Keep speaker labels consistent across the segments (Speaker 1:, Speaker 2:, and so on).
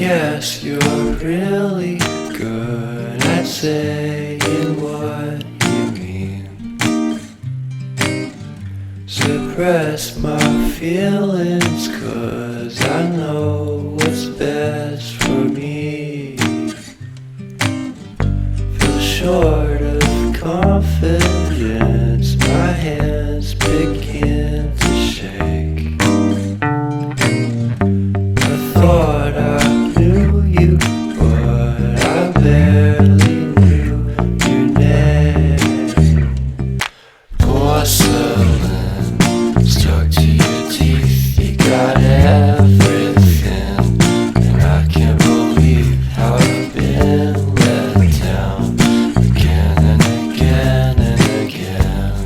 Speaker 1: guess you're really good at saying what you mean. Suppress my feelings 'cause I know what's best for me. Feel short of confidence, my hands begin to shake. I thought I knew you, but I barely knew your name. Porcelain stuck to your teeth, you got everything, and I can't believe how I've been let down again and again and again.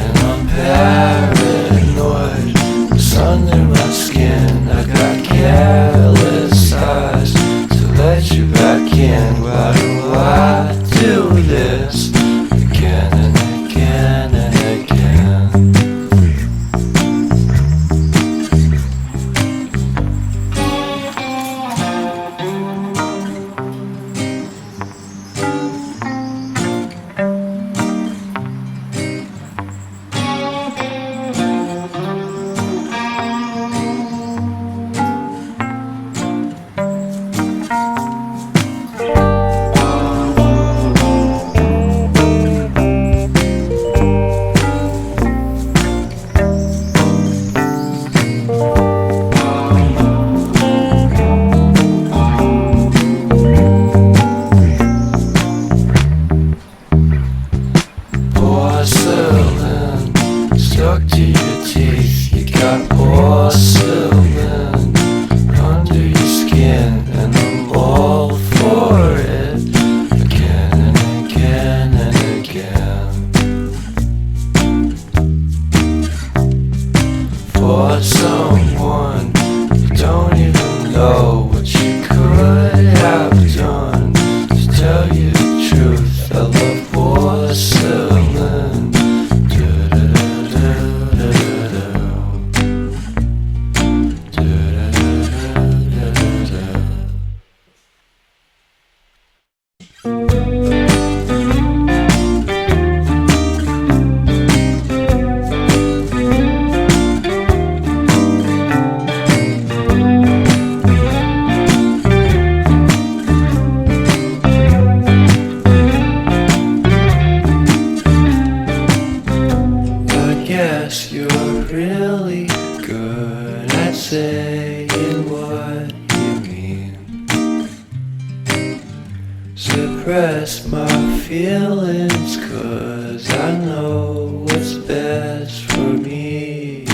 Speaker 1: And I'm paranoid, it's under my skin. I got careless eyes to let you back in. Why do I do this again and again and again? Porcelain stuck to your teeth, you got porcelain under your skin, and I'm all for it again and again and again. For someone you don't even know what you could have done. To tell you the truth, I love porcelain. Guess you're really good at saying what you mean. Suppress my feelings 'cause I know what's best for me.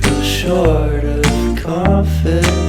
Speaker 1: Feel short of confidence,